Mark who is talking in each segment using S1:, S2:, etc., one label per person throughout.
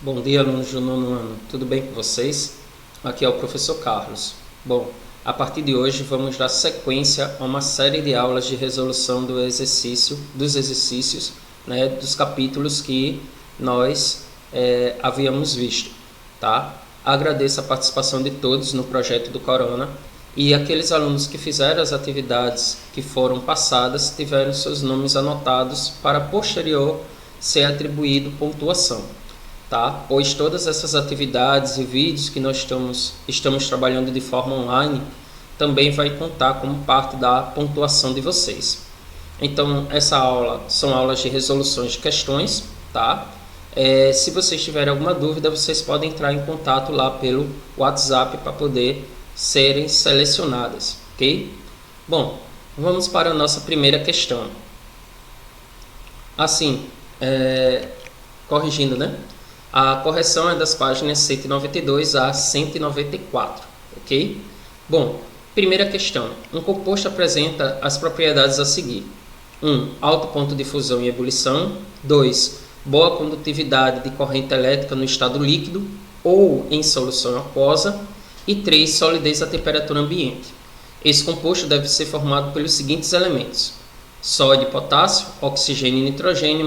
S1: Bom dia, alunos do nono ano. Tudo bem com vocês? Aqui é o professor Carlos. Bom, a partir de hoje vamos dar sequência a uma série de aulas de resolução dos exercícios, dos capítulos que nós havíamos visto, tá? Agradeço a participação de todos no projeto do Corona e aqueles alunos que fizeram as atividades que foram passadas tiveram seus nomes anotados para posterior ser atribuído pontuação. Tá? Pois todas essas atividades e vídeos que nós estamos trabalhando de forma online também vai contar como parte da pontuação de vocês. Então, essa aula são aulas de resoluções de questões, tá? Se vocês tiverem alguma dúvida, vocês podem entrar em contato lá pelo WhatsApp para poder serem selecionadas, ok? Bom, vamos para a nossa primeira questão. Assim, corrigindo, né? A correção é das páginas 192 a 194, ok? Bom, primeira questão. Um composto apresenta as propriedades a seguir. 1. Alto ponto de fusão e ebulição. 2. Boa condutividade de corrente elétrica no estado líquido ou em solução aquosa. E 3. Solidez à temperatura ambiente. Esse composto deve ser formado pelos seguintes elementos: sódio e potássio, oxigênio e nitrogênio,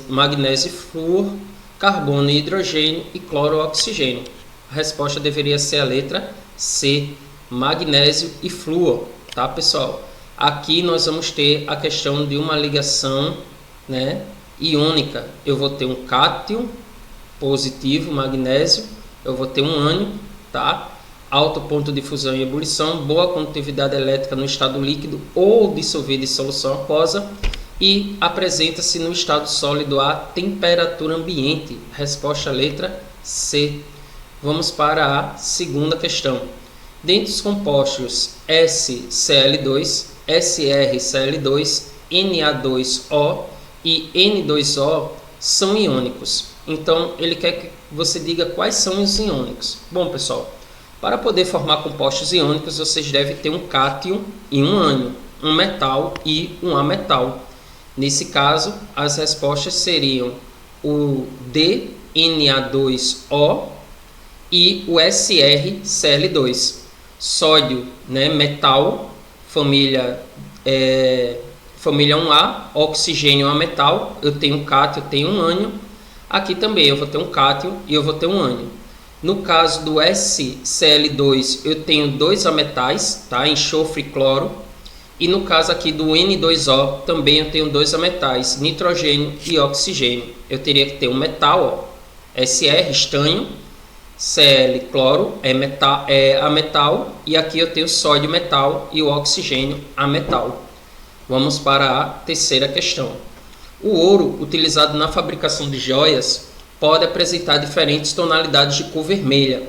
S1: magnésio e flúor, carbono e hidrogênio e cloro oxigênio. A resposta deveria ser a letra C, magnésio e flúor, tá, pessoal? Aqui nós vamos ter a questão de uma ligação, iônica. Eu vou ter um cátion positivo, magnésio, eu vou ter um ânion, tá? Alto ponto de fusão e ebulição, boa condutividade elétrica no estado líquido ou dissolvido em solução aquosa, e apresenta-se no estado sólido a temperatura ambiente. Resposta letra C. Vamos para a segunda questão. Dentre os compostos SCl2, SrCl2, Na2O e N2O são iônicos. Então, ele quer que você diga quais são os iônicos. Bom, pessoal, para poder formar compostos iônicos, vocês devem ter um cátion e um ânion, um metal e um ametal. Nesse caso, as respostas seriam o DNA2O e o SrCl2. Sódio, metal, família 1A, oxigênio ametal, eu tenho um cátion, eu tenho um ânion. Aqui também eu vou ter um cátion e eu vou ter um ânion. No caso do SCl2, eu tenho dois ametais, tá? Enxofre e cloro. E no caso aqui do N2O, também eu tenho dois ametais, nitrogênio e oxigênio. Eu teria que ter um metal, Sr, estanho, Cl, cloro, é ametal, e aqui eu tenho sódio, metal, e o oxigênio, ametal. Vamos para a terceira questão. O ouro, utilizado na fabricação de joias, pode apresentar diferentes tonalidades de cor vermelha.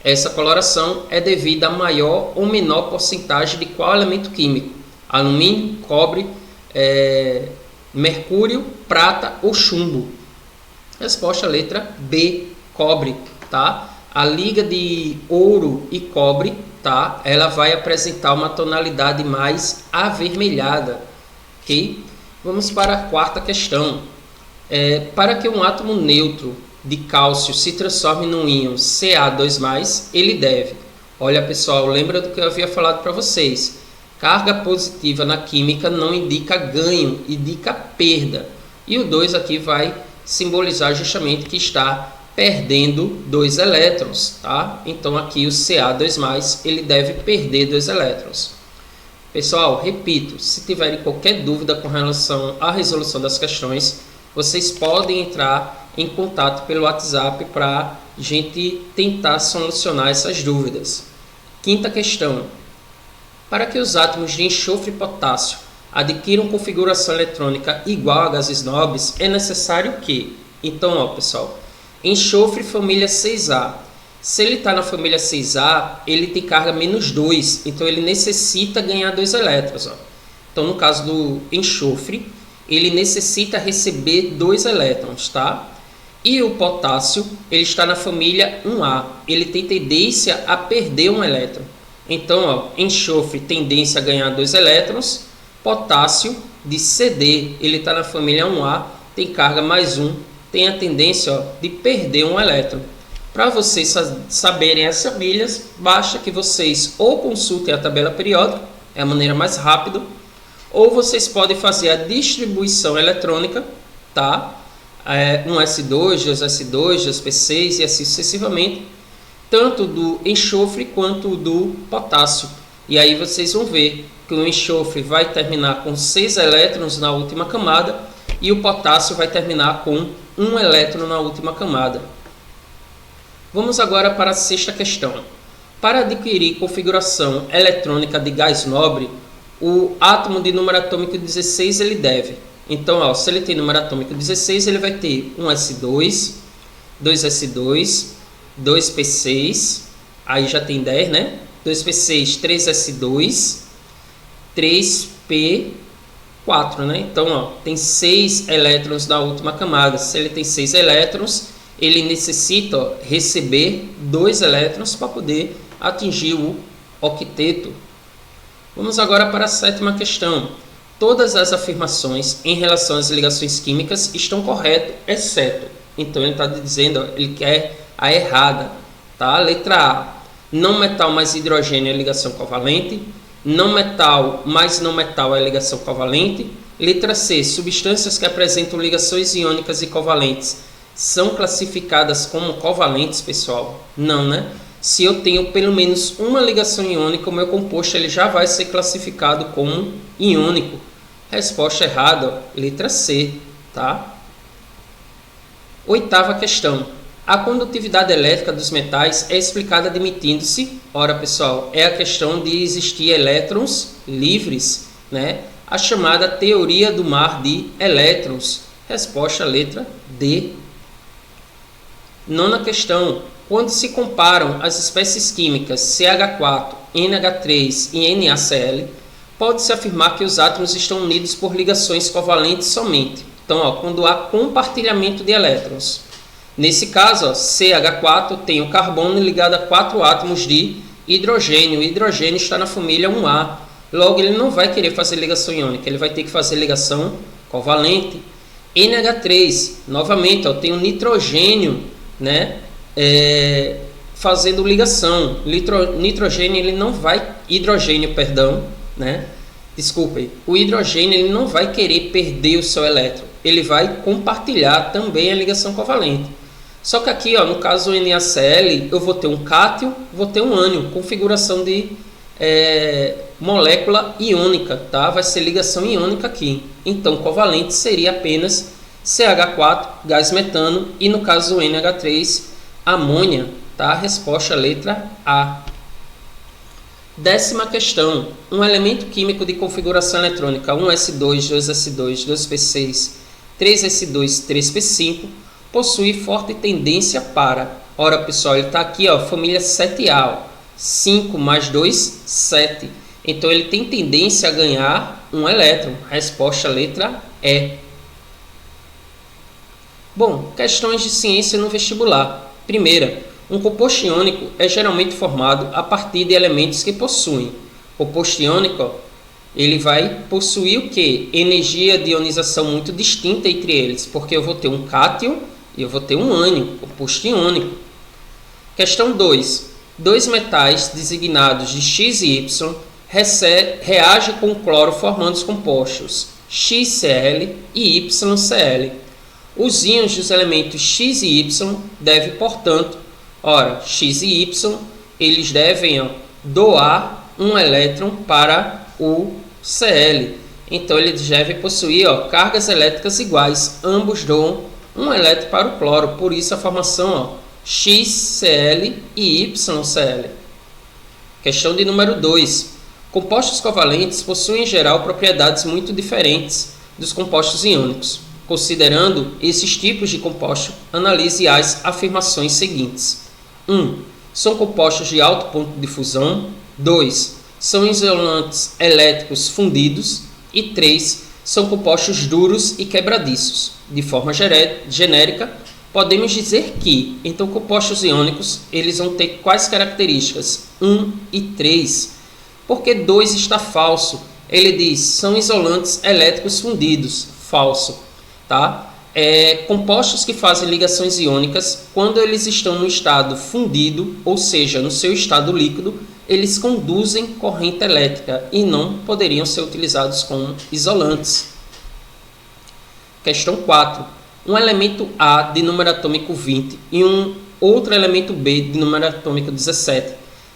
S1: Essa coloração é devida a maior ou menor porcentagem de qual elemento químico? Alumínio, cobre, mercúrio, prata ou chumbo. Resposta letra B, cobre, tá? A liga de ouro e cobre, tá? Ela vai apresentar uma tonalidade mais avermelhada, ok? Vamos para a quarta questão. Para que um átomo neutro de cálcio se transforme num íon Ca2+, ele deve... Olha, pessoal, lembra do que eu havia falado para vocês. Carga positiva na química não indica ganho, indica perda. E o 2 aqui vai simbolizar justamente que está perdendo 2 elétrons, tá? Então aqui o Ca2+, ele deve perder 2 elétrons. Pessoal, repito, se tiverem qualquer dúvida com relação à resolução das questões, vocês podem entrar em contato pelo WhatsApp para a gente tentar solucionar essas dúvidas. Quinta questão. Para que os átomos de enxofre e potássio adquiram configuração eletrônica igual a gases nobres, é necessário que... Então, pessoal, enxofre família 6A. Se ele está na família 6A, ele tem carga -2, então ele necessita ganhar 2 elétrons. Então, no caso do enxofre, ele necessita receber 2 elétrons, tá? E o potássio, ele está na família 1A, ele tem tendência a perder um elétron. Então, enxofre, tendência a ganhar 2 elétrons, potássio de CD, ele está na família 1A, tem carga +1, tem a tendência, ó, de perder um elétron. Para vocês saberem essas milhas, basta que vocês ou consultem a tabela periódica, é a maneira mais rápida, ou vocês podem fazer a distribuição eletrônica, tá? 1s2, 2s2, 2p6 e assim sucessivamente, tanto do enxofre quanto do potássio. E aí vocês vão ver que o enxofre vai terminar com 6 elétrons na última camada e o potássio vai terminar com 1 elétron na última camada. Vamos agora para a sexta questão. Para adquirir configuração eletrônica de gás nobre, o átomo de número atômico 16 ele deve. Então, ó, se ele tem número atômico 16, ele vai ter 1s2, 2s2, 2p6, aí já tem 10, né? 2p6, 3s2, 3p4, né? Então, ó, tem 6 elétrons na última camada. Se ele tem 6 elétrons, ele necessita, ó, receber 2 elétrons para poder atingir o octeto. Vamos agora para a sétima questão. Todas as afirmações em relação às ligações químicas estão corretas, exceto. Então ele está dizendo, ó, ele quer a errada, tá? Letra A, não metal mais hidrogênio é ligação covalente. Não metal mais não metal é ligação covalente. Letra C, substâncias que apresentam ligações iônicas e covalentes são classificadas como covalentes, pessoal? Não, né? Se eu tenho pelo menos uma ligação iônica, o meu composto ele já vai ser classificado como iônico. Resposta errada, ó, letra C, tá? Oitava questão. A condutividade elétrica dos metais é explicada admitindo-se, ora pessoal, é a questão de existir elétrons livres, né? A chamada teoria do mar de elétrons. Resposta letra D. Nona questão. Quando se comparam as espécies químicas CH4, NH3 e NaCl, pode-se afirmar que os átomos estão unidos por ligações covalentes somente. Então, ó, quando há compartilhamento de elétrons. Nesse caso, ó, CH4 tem o carbono ligado a 4 átomos de hidrogênio. O hidrogênio está na família 1A. Logo, ele não vai querer fazer ligação iônica, ele vai ter que fazer ligação covalente. NH3, novamente, ó, tem o nitrogênio, né? Fazendo ligação. Nitrogênio ele não vai, hidrogênio, perdão, né? Desculpem, o hidrogênio ele não vai querer perder o seu elétron, ele vai compartilhar também a ligação covalente. Só que aqui, ó, no caso do NaCl, eu vou ter um cátion, vou ter um ânion, configuração de molécula iônica, tá? Vai ser ligação iônica aqui. Então, covalente seria apenas CH4, gás metano, e no caso do NH3, amônia, tá? Resposta letra A. Décima questão. Um elemento químico de configuração eletrônica 1s2, 2s2, 2p6, 3s2, 3p5 possui forte tendência para... Ora, pessoal, ele está aqui, ó, família 7A, ó, 5 mais 2, 7. Então, ele tem tendência a ganhar um elétron. Resposta letra E. Bom, questões de ciência no vestibular. Primeira, um composto iônico é geralmente formado a partir de elementos que possuem. O composto iônico, ó, ele vai possuir o quê? Energia de ionização muito distinta entre eles, porque eu vou ter um cátion e eu vou ter um ânion, composto iônico. Questão 2. Dois metais designados de X e Y reagem com o cloro formando os compostos XCl e YCl. Os íons dos elementos X e Y devem, portanto, ora, X e Y, eles devem, ó, doar um elétron para o Cl. Então, eles devem possuir, ó, cargas elétricas iguais. Ambos doam um elétron para o cloro. Por isso, a formação, ó, XCl e YCl. Questão de número 2. Compostos covalentes possuem, em geral, propriedades muito diferentes dos compostos iônicos. Considerando esses tipos de compostos, analise as afirmações seguintes. 1. São compostos de alto ponto de fusão. 2. São isolantes elétricos fundidos. E 3. São compostos duros e quebradiços. De forma genérica, podemos dizer que, então, compostos iônicos, eles vão ter quais características? 1 e 3. Porque 2 está falso. Ele diz, são isolantes elétricos fundidos. Falso. Tá? Compostos que fazem ligações iônicas, quando eles estão no estado fundido, ou seja, no seu estado líquido, eles conduzem corrente elétrica e não poderiam ser utilizados como isolantes. Questão 4. Um elemento A de número atômico 20 e um outro elemento B de número atômico 17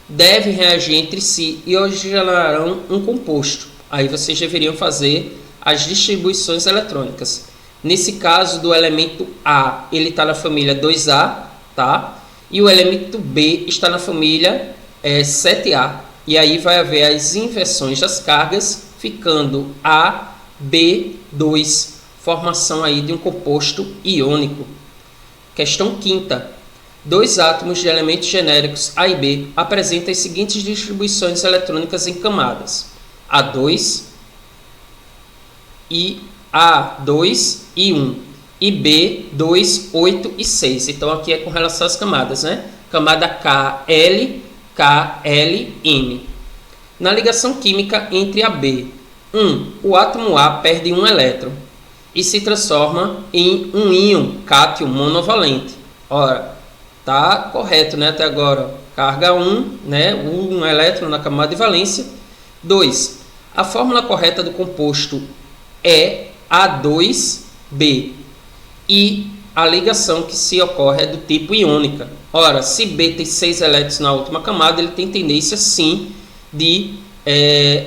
S1: devem reagir entre si e originarão um composto. Aí vocês deveriam fazer as distribuições eletrônicas. Nesse caso do elemento A, ele está na família 2A, tá? E o elemento B está na família 7A. E aí vai haver as inversões das cargas, ficando A, B, 2, formação aí de um composto iônico. Questão 5ª. Dois átomos de elementos genéricos A e B apresentam as seguintes distribuições eletrônicas em camadas: A2 e A2 e 1 e B, 2, 8 e 6. Então aqui é com relação às camadas, né? Camada KL, KLM. Na ligação química entre AB, o átomo A perde um elétron e se transforma em um íon cátion monovalente. Ora, tá correto, né, até agora. Carga 1, né, um elétron na camada de valência. 2. A fórmula correta do composto é A2B e a ligação que se ocorre é do tipo iônica. Ora, se B tem 6 elétrons na última camada, ele tem tendência sim de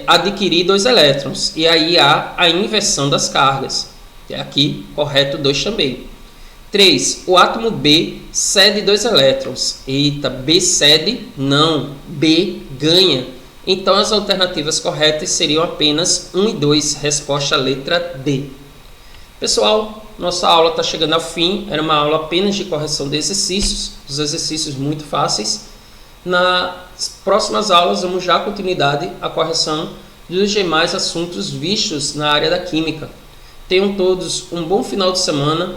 S1: adquirir 2 elétrons. E aí há a inversão das cargas. É aqui correto 2 também. 3. O átomo B cede 2 elétrons. Eita, B cede? Não, B ganha. Então as alternativas corretas seriam apenas 1 e 2, resposta letra D. Pessoal, nossa aula está chegando ao fim. Era uma aula apenas de correção de exercícios, os exercícios muito fáceis. Nas próximas aulas vamos dar continuidade à correção dos demais assuntos vistos na área da química. Tenham todos um bom final de semana.